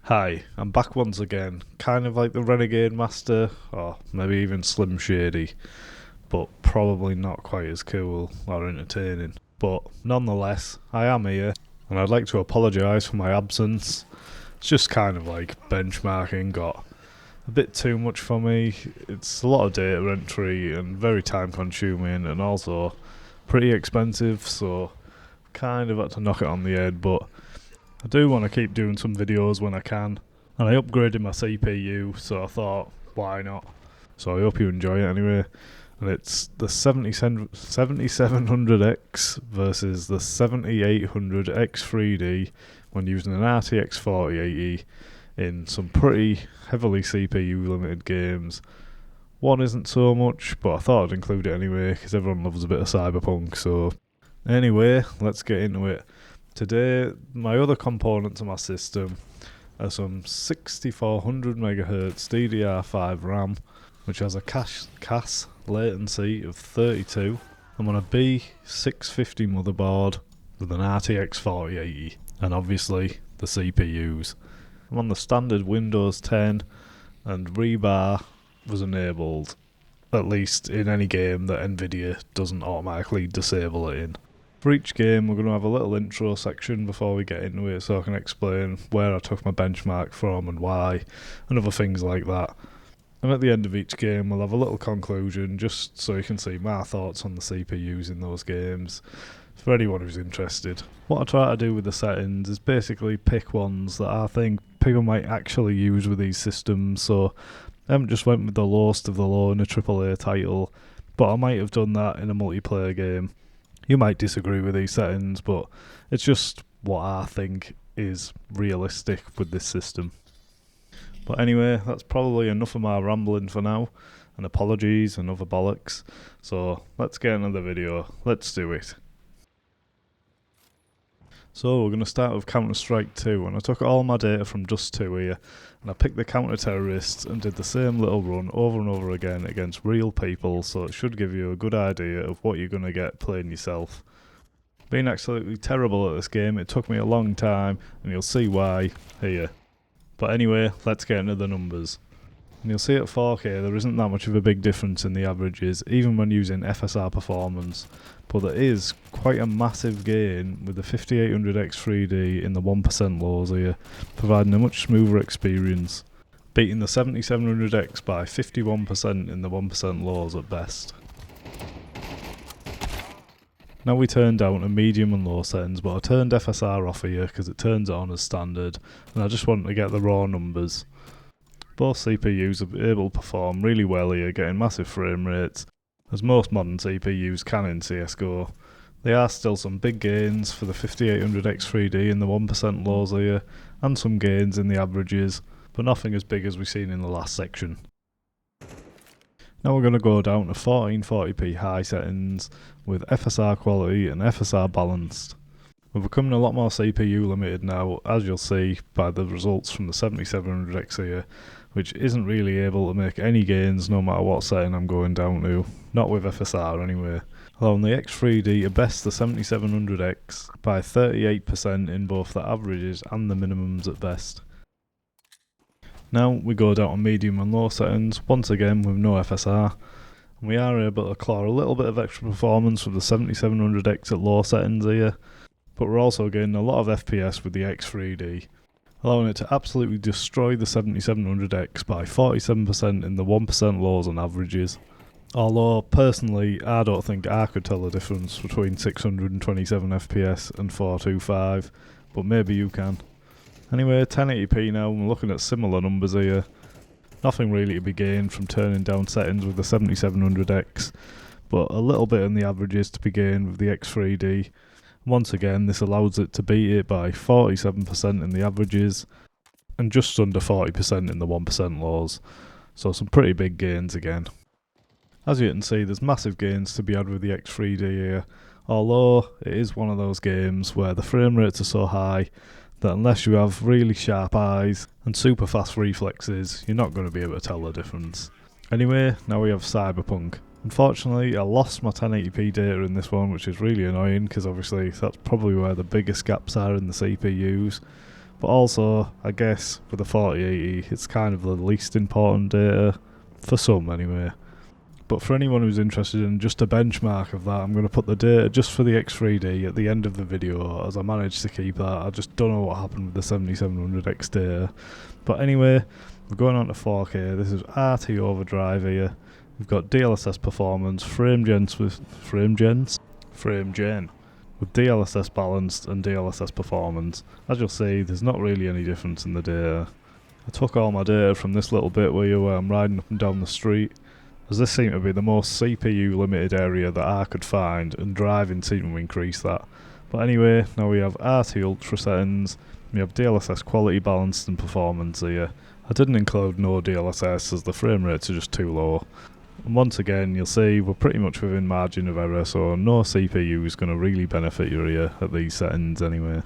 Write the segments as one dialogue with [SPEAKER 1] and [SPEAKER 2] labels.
[SPEAKER 1] Hi, I'm back once again, kind of like the Renegade Master, or maybe even Slim Shady, but probably not quite as cool or entertaining. But nonetheless, I am here, and I'd like to apologise for my absence. It's just kind of like benchmarking got a bit too much for me. It's a lot of data entry and very time consuming and also pretty expensive, so kind of had to knock it on the head, but I do want to keep doing some videos when I can, and I upgraded my CPU, so I thought, why not? So I hope you enjoy it anyway. And it's the 7700X versus the 7800X3D when using an RTX 4080 in some pretty heavily CPU limited games. One isn't so much, but I thought I'd include it anyway because everyone loves a bit of cyberpunk. So anyway, let's get into it. Today, my other components of my system are some 6400 MHz DDR5 RAM, which has a cache latency of 32. I'm on a B650 motherboard with an RTX 4080, and obviously the CPUs. I'm on the standard Windows 10, and rebar was enabled, at least in any game that Nvidia doesn't automatically disable it in. For each game, we're going to have a little intro section before we get into it, so I can explain where I took my benchmark from and why, and other things like that. And at the end of each game, we'll have a little conclusion, just so you can see my thoughts on the CPUs in those games, for anyone who's interested. What I try to do with the settings is basically pick ones that I think people might actually use with these systems, so I haven't just went with the lowest of the low in a AAA title, but I might have done that in a multiplayer game. You might disagree with these settings, but it's just what I think is realistic with this system. But anyway, that's probably enough of my rambling for now, and apologies and other bollocks. So let's get into the video. Let's do it. So we're going to start with Counter-Strike 2, and I took all my data from Dust 2 here, and I picked the counter-terrorists and did the same little run over and over again against real people, so it should give you a good idea of what you're going to get playing yourself. Being absolutely terrible at this game, it took me a long time, and you'll see why here. But anyway, let's get into the numbers. And you'll see at 4K there isn't that much of a big difference in the averages, even when using FSR performance, but there is quite a massive gain with the 5800X3D in the 1% lows here, providing a much smoother experience, beating the 7700X by 51% in the 1% lows at best. Now we turn down to medium and low settings, but I turned FSR off here because it turns it on as standard, and I just wanted to get the raw numbers. Both CPUs are able to perform really well here, getting massive frame rates, as most modern CPUs can in CSGO. There are still some big gains for the 5800X3D in the 1% lows here, and some gains in the averages, but nothing as big as we've seen in the last section. Now we're going to go down to 1440p high settings with FSR quality and FSR balanced. We're becoming a lot more CPU limited now, as you'll see by the results from the 7700X here, which isn't really able to make any gains no matter what setting I'm going down to, not with FSR anyway. Allowing the X3D to best the 7700X by 38% in both the averages and the minimums at best. Now we go down to medium and low settings, once again with no FSR, and we are able to claw a little bit of extra performance with the 7700X at low settings here, but we're also getting a lot of FPS with the X3D, allowing it to absolutely destroy the 7700X by 47% in the 1% lows and averages. Although, personally, I don't think I could tell the difference between 627 FPS and 425, but maybe you can. Anyway, 1080p now, we're looking at similar numbers here. Nothing really to be gained from turning down settings with the 7700X, but a little bit in the averages to be gained with the X3D. Once again, this allows it to beat it by 47% in the averages, and just under 40% in the 1% lows, so some pretty big gains again. As you can see, there's massive gains to be had with the X3D here, although it is one of those games where the frame rates are so high that unless you have really sharp eyes and super fast reflexes, you're not going to be able to tell the difference. Anyway, now we have Cyberpunk. Unfortunately, I lost my 1080p data in this one, which is really annoying because obviously that's probably where the biggest gaps are in the CPUs. But also, I guess with the 4080, it's kind of the least important data, for some anyway. But for anyone who's interested in just a benchmark of that, I'm going to put the data just for the X3D at the end of the video, as I managed to keep that. I just don't know what happened with the 7700X data. But anyway, we're going on to 4K. This is RT overdrive here. We've got DLSS performance, frame gen with DLSS balanced and DLSS performance. As you'll see, there's not really any difference in the data. I took all my data from this little bit where I'm riding up and down the street, as this seemed to be the most CPU limited area that I could find, and driving seemed to increase that. But anyway, now we have RT Ultra settings, we have DLSS quality balanced and performance here. I didn't include no DLSS as the frame rates are just too low. And once again, you'll see we're pretty much within margin of error, so no CPU is going to really benefit you here at these settings anyway.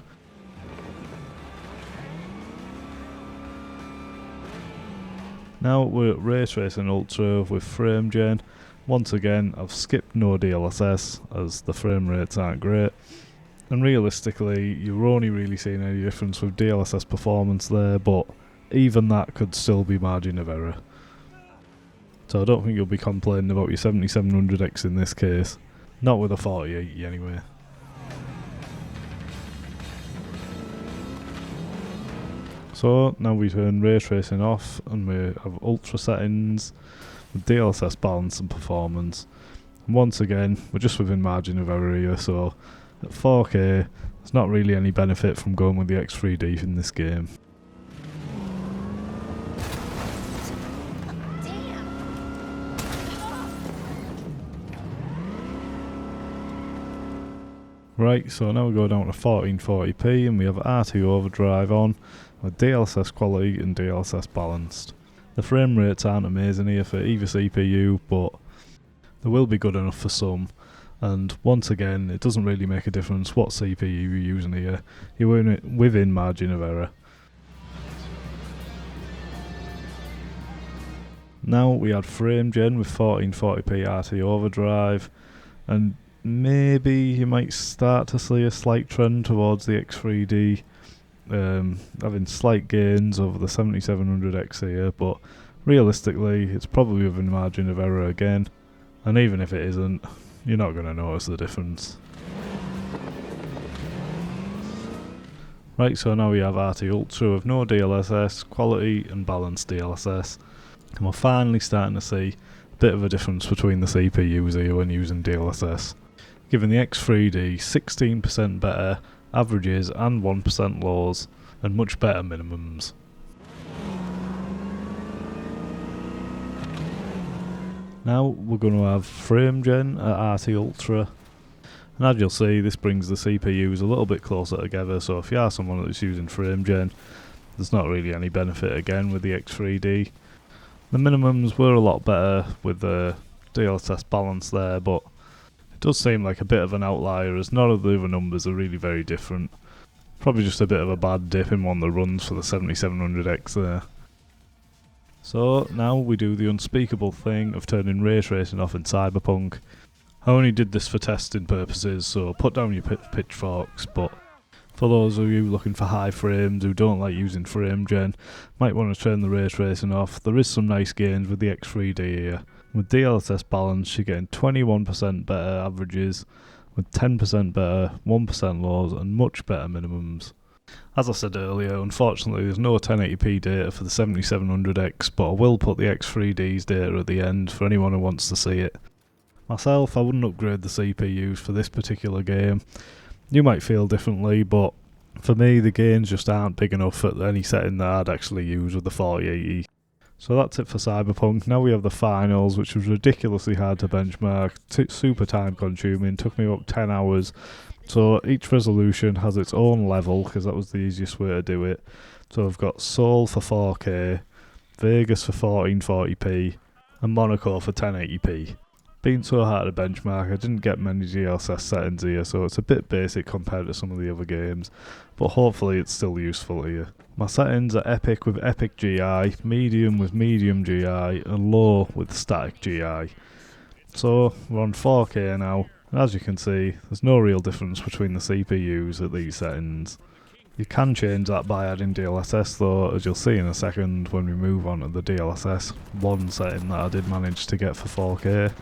[SPEAKER 1] Now we're at Ray Tracing Ultra with frame gen. Once again, I've skipped no DLSS as the frame rates aren't great. And realistically, you're only really seeing any difference with DLSS performance there, but even that could still be margin of error. So I don't think you'll be complaining about your 7700X in this case. Not with a 4080 anyway. So now we turn ray tracing off and we have ultra settings with DLSS balance and performance. And once again, we're just within margin of error here, so at 4K there's not really any benefit from going with the X3D in this game. Right, so now we go down to 1440p and we have RT overdrive on with DLSS quality and DLSS balanced. The frame rates aren't amazing here for either CPU, but they will be good enough for some. And once again, it doesn't really make a difference what CPU you're using here, you're within margin of error. Now we add frame gen with 1440p RT overdrive, and maybe you might start to see a slight trend towards the X3D, having slight gains over the 7700X here, but realistically it's probably within margin of error again, and even if it isn't, you're not going to notice the difference. Right, so now we have RT Ultra with no DLSS, quality and balanced DLSS, and we're finally starting to see a bit of a difference between the CPUs here when using DLSS. Giving the X3D 16% better averages and 1% lows, and much better minimums. Now we're going to have frame gen at RT Ultra, and as you'll see, this brings the CPUs a little bit closer together, so if you are someone that's using frame gen, there's not really any benefit again with the X3D. The minimums were a lot better with the DLSS balance there, but it does seem like a bit of an outlier as none of the other numbers are really very different. Probably just a bit of a bad dip in one of the runs for the 7700X there. So now we do the unspeakable thing of turning ray tracing off in Cyberpunk. I only did this for testing purposes, so put down your pitchforks, but for those of you looking for high frames who don't like using frame gen, might want to turn the ray tracing off. There is some nice gains with the X3D here. With DLSS balance, you're getting 21% better averages, with 10% better, 1% lows, and much better minimums. As I said earlier, unfortunately there's no 1080p data for the 7700X, but I will put the X3D's data at the end for anyone who wants to see it. Myself, I wouldn't upgrade the CPUs for this particular game. You might feel differently, but for me the gains just aren't big enough at any setting that I'd actually use with the 4080. So that's it for Cyberpunk. Now we have the finals, which was ridiculously hard to benchmark, super time consuming, took me about 10 hours. So each resolution has its own level, because that was the easiest way to do it. So I've got Seoul for 4K, Vegas for 1440p, and Monaco for 1080p. Being so hard to benchmark, I didn't get many DLSS settings here, so it's a bit basic compared to some of the other games, but hopefully it's still useful here. My settings are epic with epic GI, medium with medium GI, and low with static GI. So we're on 4K now, and as you can see, there's no real difference between the CPUs at these settings. You can change that by adding DLSS though, as you'll see in a second when we move on to the DLSS one setting that I did manage to get for 4K.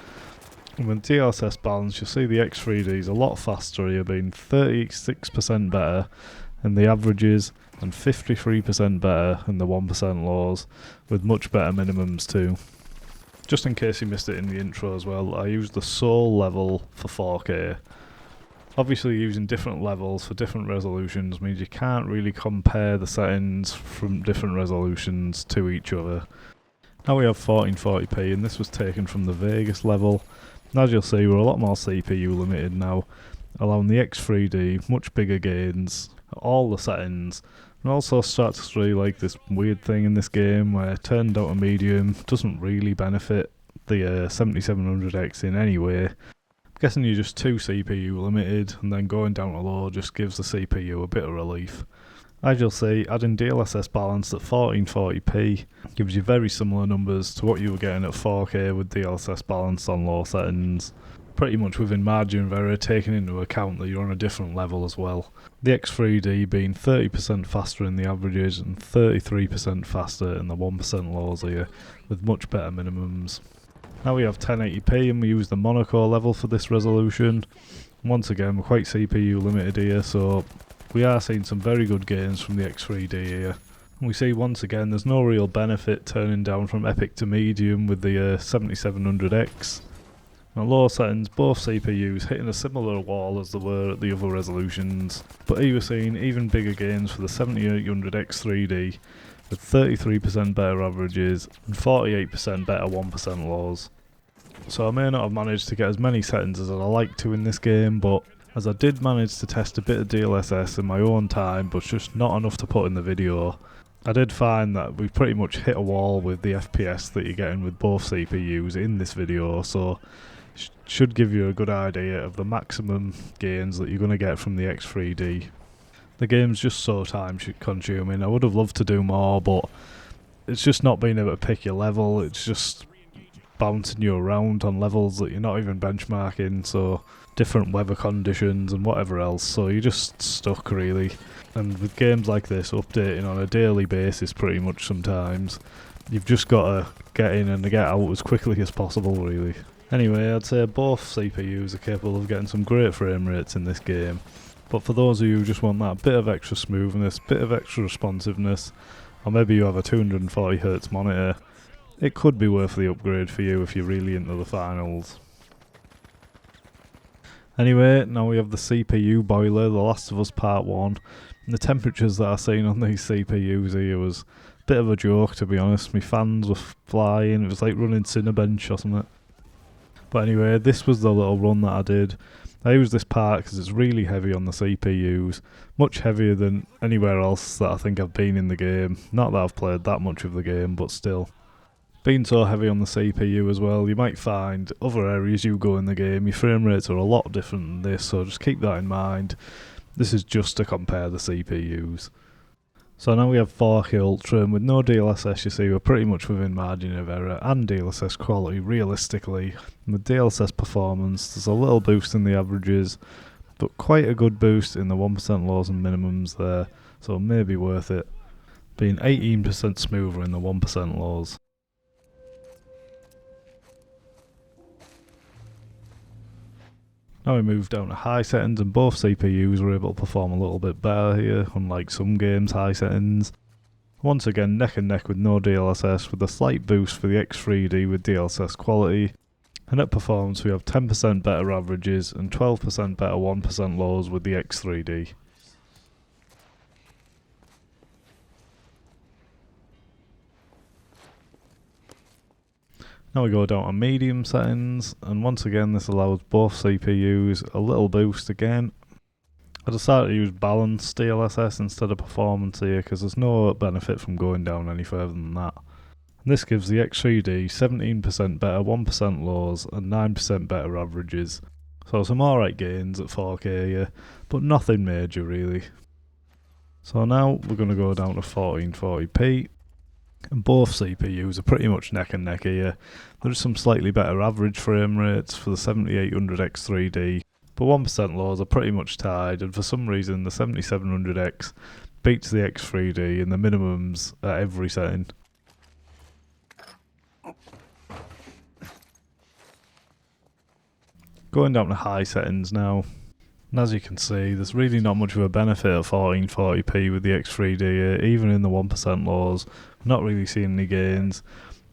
[SPEAKER 1] And with DLSS balance, you'll see the X3D is a lot faster here, being 36% better in the averages and 53% better in the 1% lows, with much better minimums too. Just in case you missed it in the intro as well, I used the soul level for 4K. Obviously using different levels for different resolutions means you can't really compare the settings from different resolutions to each other. Now we have 1440p, and this was taken from the Vegas level. And as you'll see, we're a lot more CPU limited now, allowing the X3D much bigger gains at all the settings. And also start to see like this weird thing in this game where turned down to medium doesn't really benefit the 7700X in any way. I'm guessing you're just too CPU limited, and then going down to low just gives the CPU a bit of relief. As you'll see, adding DLSS balance at 1440p gives you very similar numbers to what you were getting at 4K with DLSS balance on low settings. Pretty much within margin of error, taking into account that you're on a different level as well. The X3D being 30% faster in the averages and 33% faster in the 1% lows here, with much better minimums. Now we have 1080p and we use the monocore level for this resolution. Once again, we're quite CPU limited here, so we are seeing some very good gains from the X3D here. And we see once again there's no real benefit turning down from epic to medium with the 7700X. At low settings, both CPUs hitting a similar wall as they were at the other resolutions, but here we're seeing even bigger gains for the 7800X3D with 33% better averages and 48% better 1% lows. So I may not have managed to get as many settings as I'd like to in this game, but as I did manage to test a bit of DLSS in my own time, but just not enough to put in the video, I did find that we pretty much hit a wall with the FPS that you're getting with both CPUs in this video, so should give you a good idea of the maximum gains that you're going to get from the X3D. The game's just so time consuming. I would have loved to do more, but it's just not being able to pick your level. It's just bouncing you around on levels that you're not even benchmarking, so different weather conditions and whatever else, so you're just stuck really. And with games like this updating on a daily basis pretty much sometimes, you've just got to get in and get out as quickly as possible really. Anyway, I'd say both CPUs are capable of getting some great frame rates in this game, but for those of you who just want that bit of extra smoothness, bit of extra responsiveness, or maybe you have a 240Hz monitor, it could be worth the upgrade for you if you're really into the finals. Anyway, now we have the CPU boiler, The Last of Us Part 1, and the temperatures that I've seen on these CPUs here was a bit of a joke, to be honest. My fans were flying, it was like running Cinebench or something. But anyway, this was the little run that I did. I used this part because it's really heavy on the CPUs, much heavier than anywhere else that I think I've been in the game. Not that I've played that much of the game, but still. Being so heavy on the CPU as well, you might find other areas you go in the game, your frame rates are a lot different than this, so just keep that in mind. This is just to compare the CPUs. So now we have 4K Ultra, and with no DLSS you see we're pretty much within margin of error and DLSS quality realistically. And with DLSS performance there's a little boost in the averages, but quite a good boost in the 1% lows and minimums there, so maybe worth it. Being 18% smoother in the 1% lows. Now we move down to high settings and both CPUs were able to perform a little bit better here, unlike some games' high settings. Once again neck and neck with no DLSS, with a slight boost for the X3D with DLSS quality. And at performance we have 10% better averages and 12% better 1% lows with the X3D. Now we go down to medium settings, and once again this allows both CPUs a little boost again. I decided to use balanced DLSS instead of performance here because there's no benefit from going down any further than that. And this gives the X3D 17% better 1% lows and 9% better averages. So some alright gains at 4K here, but nothing major really. So now we're going to go down to 1440p. And both CPUs are pretty much neck and neck here. There's some slightly better average frame rates for the 7800X3D, but 1% lows are pretty much tied, and for some reason the 7700X beats the X3D in the minimums at every setting. Going down to high settings now, and as you can see there's really not much of a benefit at 1440p with the X3D, even in the 1% lows. Not really seeing any gains,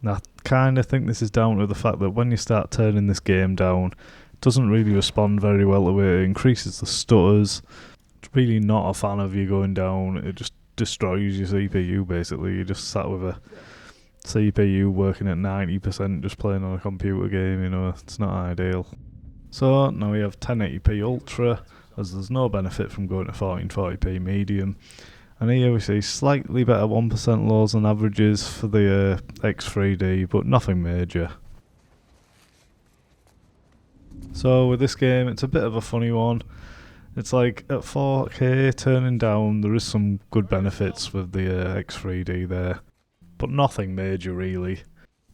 [SPEAKER 1] and I kind of think this is down to the fact that when you start turning this game down, it doesn't really respond very well to it. It increases the stutters. It's really not a fan of you going down. It just destroys your CPU basically. You just sat with a CPU working at 90% just playing on a computer game, you know, it's not ideal. So now we have 1080p Ultra, as there's no benefit from going to 1440p medium. And here we see slightly better 1% lows and averages for the X3D, but nothing major. So with this game, it's a bit of a funny one. It's like at 4K turning down, there is some good benefits with the X3D there, but nothing major really.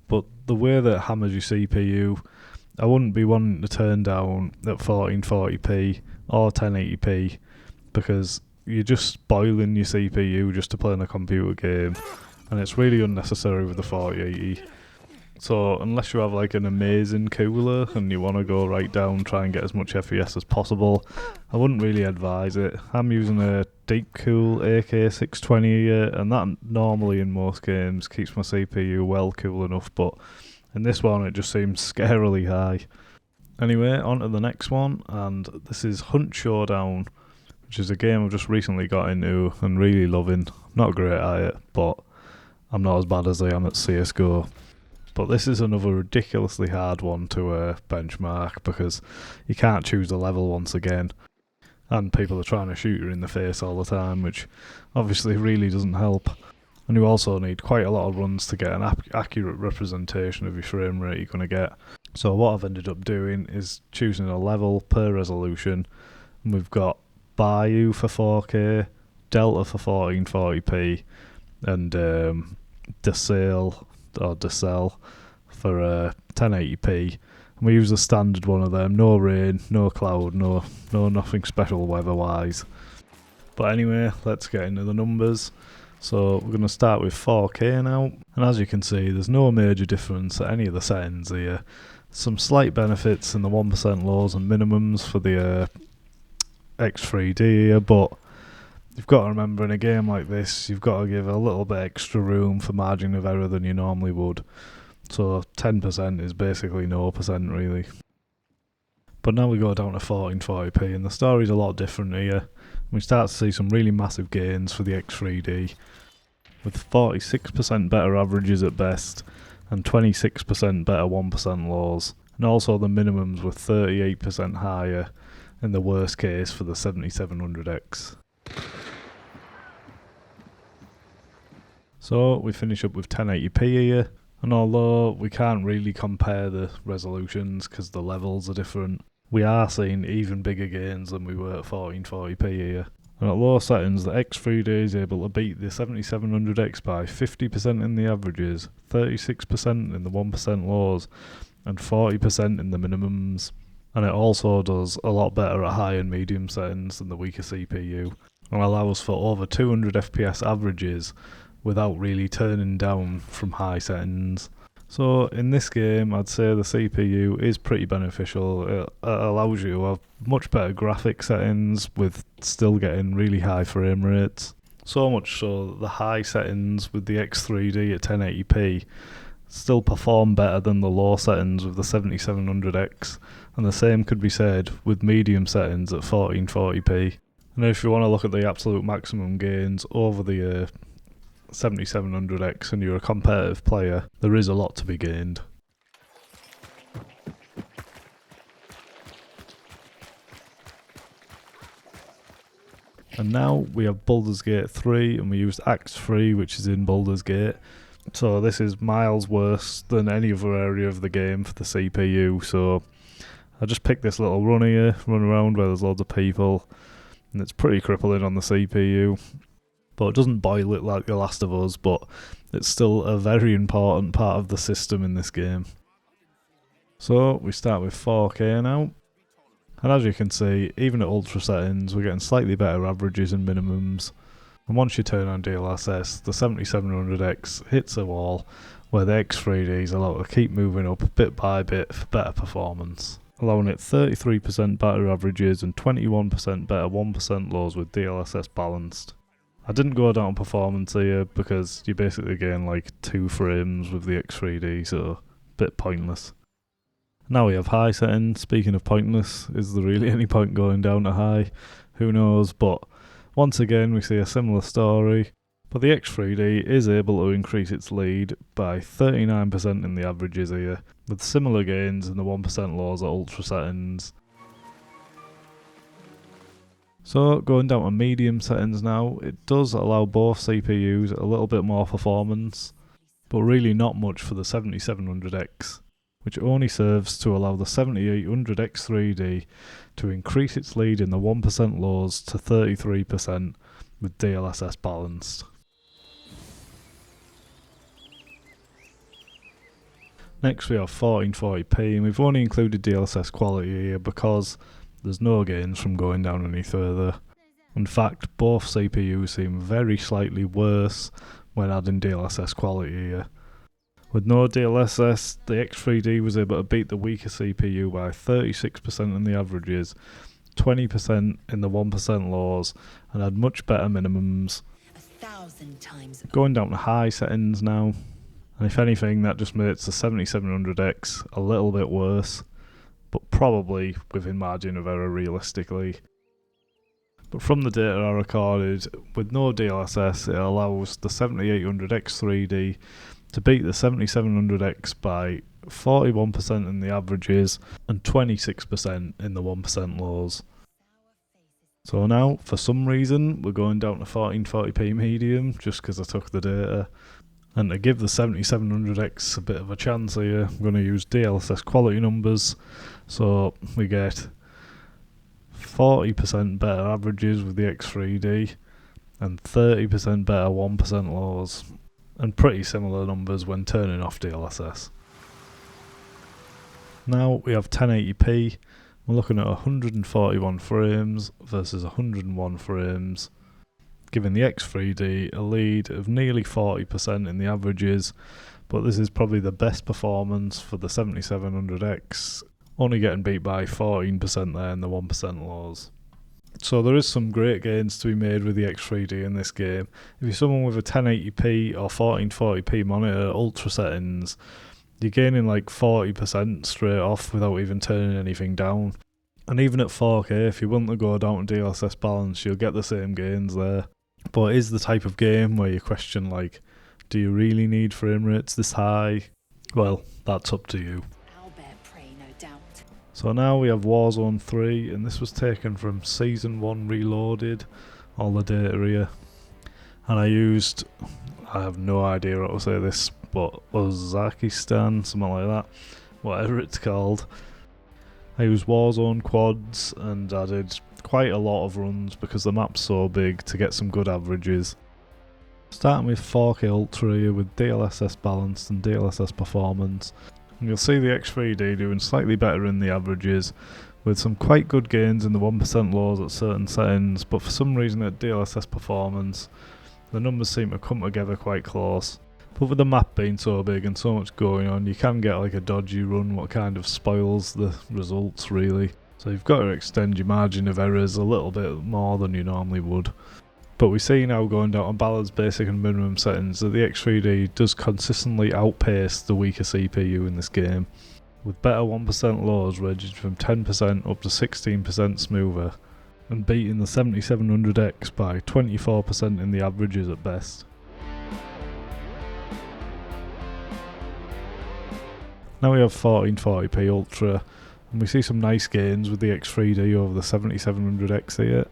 [SPEAKER 1] But the way that it hammers your CPU, I wouldn't be wanting to turn down at 1440p or 1080p, because you're just spoiling your CPU just to play in a computer game, and it's really unnecessary with the 4080. So unless you have like an amazing cooler and you want to go right down, try and get as much FPS as possible, I wouldn't really advise it. I'm using a Deepcool AK620 here, and that normally in most games keeps my CPU well cool enough, but in this one it just seems scarily high. Anyway, on to the next one, and this is Hunt Showdown, which is a game I've just recently got into and really loving. Not great at it, but I'm not as bad as I am at CSGO. But this is another ridiculously hard one to benchmark, because you can't choose a level once again, and people are trying to shoot you in the face all the time, which obviously really doesn't help. And you also need quite a lot of runs to get an accurate representation of your frame rate you're going to get. So what I've ended up doing is choosing a level per resolution, and we've got baldurs for 4K, Delta for 1440p, and Decel for 1080p. And we use the standard one of them, no rain, no cloud, no nothing special weather-wise. But anyway, let's get into the numbers. So we're going to start with 4K now, and as you can see there's no major difference at any of the settings here. Some slight benefits in the 1% lows and minimums for the X3D here, but you've got to remember in a game like this you've got to give a little bit extra room for margin of error than you normally would. So 10% is basically no percent really. But now we go down to 1440p and the story's a lot different here. We start to see some really massive gains for the X3D, with 46% better averages at best and 26% better 1% lows, and also the minimums were 38% higher in the worst case for the 7700X. So we finish up with 1080p here, and although we can't really compare the resolutions because the levels are different, we are seeing even bigger gains than we were at 1440p here. And at low settings, the X3D is able to beat the 7700X by 50% in the averages, 36% in the 1% lows, and 40% in the minimums. And it also does a lot better at high and medium settings than the weaker CPU, and allows for over 200 FPS averages without really turning down from high settings. So in this game I'd say the CPU is pretty beneficial. It allows you to have much better graphic settings with still getting really high frame rates. So much so that the high settings with the X3D at 1080p still perform better than the low settings with the 7700X, and the same could be said with medium settings at 1440p. And if you want to look at the absolute maximum gains over the 7700X and you're a competitive player, there is a lot to be gained. And now we have Baldur's Gate 3, and we used Act 3, which is in Baldur's Gate. So this is miles worse than any other area of the game for the CPU, so I just picked this little run here, run around where there's loads of people, and it's pretty crippling on the CPU. But it doesn't boil it like The Last of Us, but it's still a very important part of the system in this game. So we start with 4K now, And as you can see, even at ultra settings, we're getting slightly better averages and minimums. And once you turn on DLSS, the 7700X hits a wall where the X3D is allowed to keep moving up bit by bit for better performance, allowing it 33% better averages and 21% better 1% lows with DLSS balanced. I didn't go down performance here because you basically gain like 2 frames with the X3D, so a bit pointless. Now we have high settings. Speaking of pointless, is there really any point going down to high? Who knows, but once again we see a similar story. But the X3D is able to increase its lead by 39% in the averages here, with similar gains in the 1% lows at ultra settings. So going down to medium settings now, it does allow both CPUs a little bit more performance, but really not much for the 7700X, which only serves to allow the 7800X3D to increase its lead in the 1% lows to 33% with DLSS balanced. Next we have 1440p, and we've only included DLSS quality here because there's no gains from going down any further. In fact, both CPUs seem very slightly worse when adding DLSS quality here. With no DLSS, the X3D was able to beat the weaker CPU by 36% in the averages, 20% in the 1% lows, and had much better minimums. 1,000 times. Going down to high settings now, and if anything that just makes the 7700X a little bit worse, but probably within margin of error realistically. But from the data I recorded, with no DLSS it allows the 7800X3D to beat the 7700X by 41% in the averages and 26% in the 1% lows. So now, for some reason, we're going down to 1440p medium just because I took the data. And to give the 7700X a bit of a chance here, I'm going to use DLSS quality numbers. So we get 40% better averages with the X3D and 30% better 1% lows, and pretty similar numbers when turning off DLSS. Now we have 1080p, we're looking at 141 frames versus 101 frames, giving the X3D a lead of nearly 40% in the averages, but this is probably the best performance for the 7700X, only getting beat by 14% there in the 1% lows. So there is some great gains to be made with the X3D in this game. If you're someone with a 1080p or 1440p monitor at ultra settings, you're gaining like 40% straight off without even turning anything down. And even at 4K, if you want to go down to DLSS balance, you'll get the same gains there. But it is the type of game where you question like, do you really need frame rates this high? Well, that's up to you. So now we have Warzone 3, and this was taken from Season 1 Reloaded, all the data here. And I have no idea how to say this, but Uzbekistan, something like that, whatever it's called. I used Warzone quads and I did quite a lot of runs because the map's so big to get some good averages. Starting with 4K Ultra here with DLSS balanced and DLSS performance. And you'll see the X3D doing slightly better in the averages, with some quite good gains in the 1% lows at certain settings, but for some reason at DLSS performance, the numbers seem to come together quite close. But with the map being so big and so much going on, you can get like a dodgy run, what kind of spoils the results really. So you've got to extend your margin of errors a little bit more than you normally would. But we see now going down on balanced basic and minimum settings that the X3D does consistently outpace the weaker CPU in this game, with better 1% lows ranging from 10% up to 16% smoother, and beating the 7700X by 24% in the averages at best. Now we have 1440p Ultra, and we see some nice gains with the X3D over the 7700X here,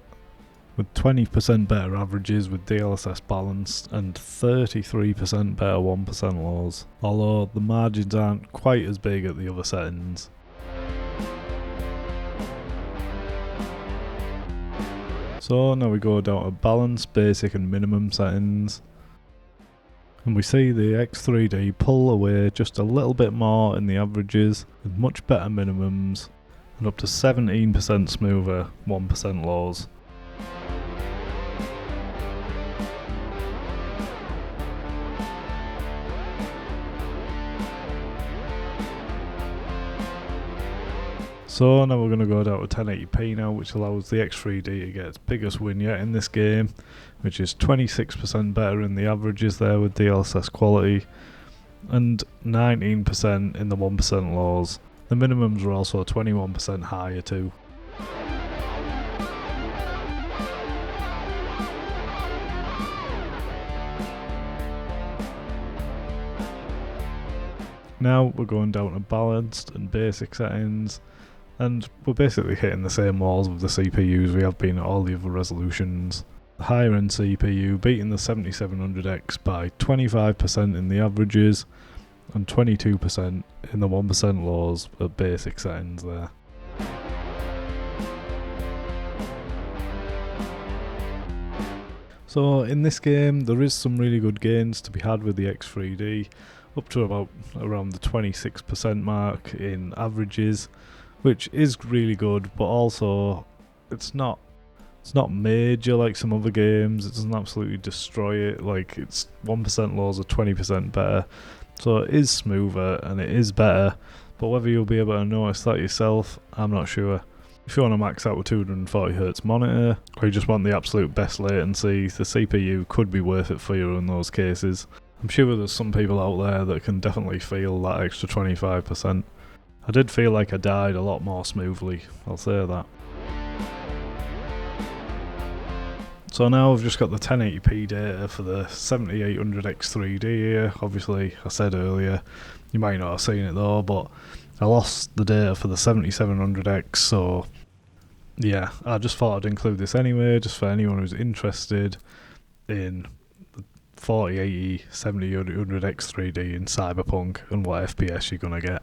[SPEAKER 1] with 20% better averages with DLSS balanced and 33% better 1% lows, although the margins aren't quite as big at the other settings. So now we go down to balanced, basic and minimum settings, and we see the X3D pull away just a little bit more in the averages with much better minimums, and up to 17% smoother 1% lows. So now we're going to go down to 1080p now, which allows the X3D to get its biggest win yet in this game, which is 26% better in the averages there with DLSS quality, and 19% in the 1% lows. The minimums are also 21% higher too. Now we're going down to balanced and basic settings, and we're basically hitting the same walls with the CPUs we have been at all the other resolutions. The higher end CPU beating the 7700X by 25% in the averages and 22% in the 1% lows at basic settings there. So in this game there is some really good gains to be had with the X3D, up to about around the 26% mark in averages, which is really good, but also it's not major like some other games. It doesn't absolutely destroy it. Like, it's 1% lows are 20% better, so it is smoother and it is better, but whether you'll be able to notice that yourself, I'm not sure. If you want to max out a 240Hz monitor, or you just want the absolute best latency, the CPU could be worth it for you in those cases. I'm sure there's some people out there that can definitely feel that extra 25%. I did feel like I died a lot more smoothly, I'll say that. So now I've just got the 1080p data for the 7800X3D here. Obviously, I said earlier, you might not have seen it though, but I lost the data for the 7700X, so yeah, I just thought I'd include this anyway, just for anyone who's interested in the 4080 7800X3D in Cyberpunk and what FPS you're gonna get.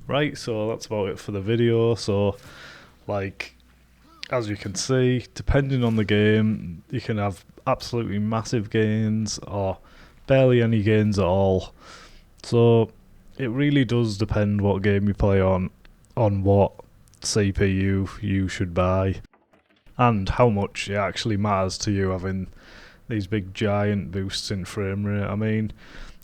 [SPEAKER 1] Right, so that's about it for the video. So, like, as you can see, depending on the game, you can have absolutely massive gains or barely any gains at all. So it really does depend what game you play on what CPU you should buy, and how much it actually matters to you having these big giant boosts in frame rate. I mean,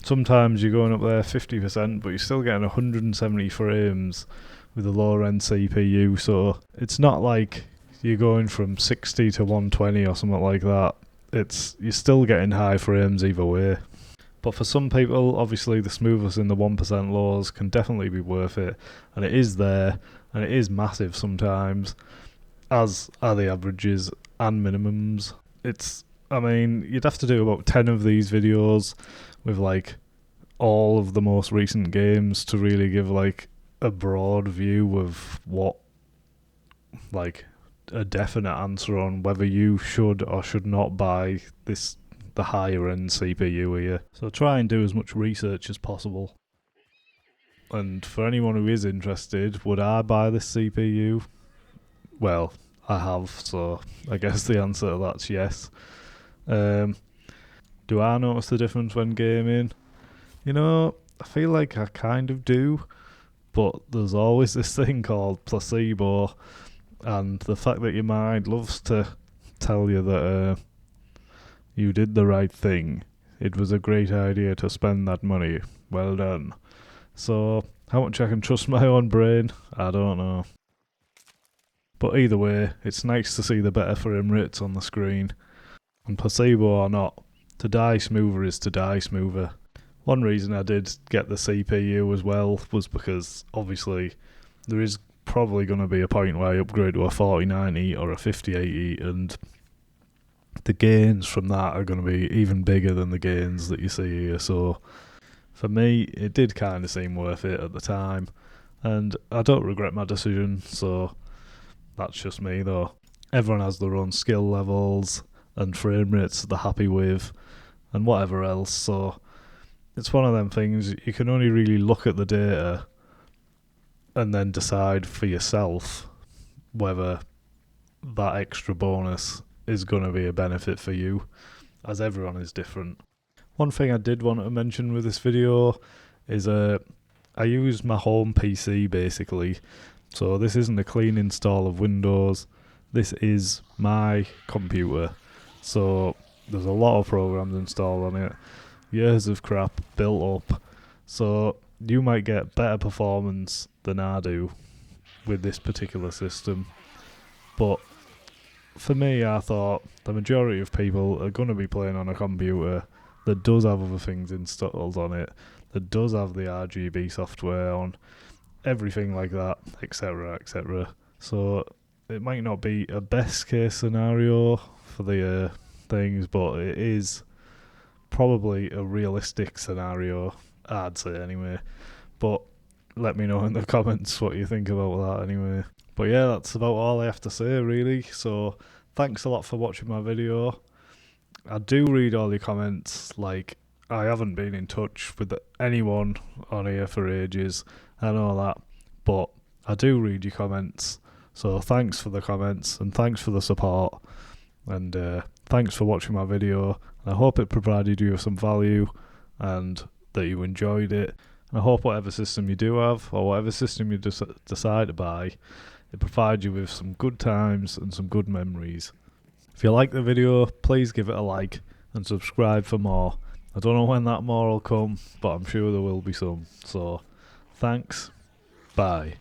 [SPEAKER 1] sometimes you're going up there 50%, but you're still getting 170 frames with a lower end CPU, so it's not like you're going from 60 to 120 or something like that. You're still getting high frames either way. But for some people, obviously the smoothness in the 1% lows can definitely be worth it, and it is there, and it is massive sometimes, as are the averages and minimums. I mean, you'd have to do about 10 of these videos with like all of the most recent games to really give like a broad view of what like a definite answer on whether you should or should not buy the higher end CPU here. So try and do as much research as possible. And for anyone who is interested, would I buy this CPU? Well, I have, so I guess the answer to that's yes. Do I notice the difference when gaming? You know, I feel like I kind of do, but there's always this thing called placebo, and the fact that your mind loves to tell you that you did the right thing. It was a great idea to spend that money. Well done. So, how much I can trust my own brain, I don't know. But either way, it's nice to see the better frame rates on the screen. And placebo or not, to die smoother is to die smoother. One reason I did get the CPU as well was because obviously there is probably going to be a point where I upgrade to a 4090 or a 5080, and the gains from that are going to be even bigger than the gains that you see here. So for me, it did kind of seem worth it at the time, and I don't regret my decision, so that's just me though. Everyone has their own skill levels and frame rates they're happy with and whatever else, so it's one of them things, you can only really look at the data and then decide for yourself whether that extra bonus is going to be a benefit for you, as everyone is different. One thing I did want to mention with this video is I use my home PC basically, so this isn't a clean install of Windows, this is my computer, so there's a lot of programs installed on it, years of crap built up, so you might get better performance than I do with this particular system. But for me, I thought the majority of people are going to be playing on a computer that does have other things installed on it, that does have the RGB software on, everything like that, etc, etc. So it might not be a best case scenario for the things, but it is probably a realistic scenario, I'd say anyway. But let me know in the comments what you think about that anyway. But yeah, that's about all I have to say really, so thanks a lot for watching my video. I do read all your comments, like I haven't been in touch with anyone on here for ages, I know that, but I do read your comments, so thanks for the comments and thanks for the support, and thanks for watching my video. I hope it provided you with some value and that you enjoyed it. And I hope whatever system you do have, or whatever system you decide to buy, it provides you with some good times and some good memories. If you like the video, please give it a like and subscribe for more. I don't know when that more will come, but I'm sure there will be some. So, thanks. Bye.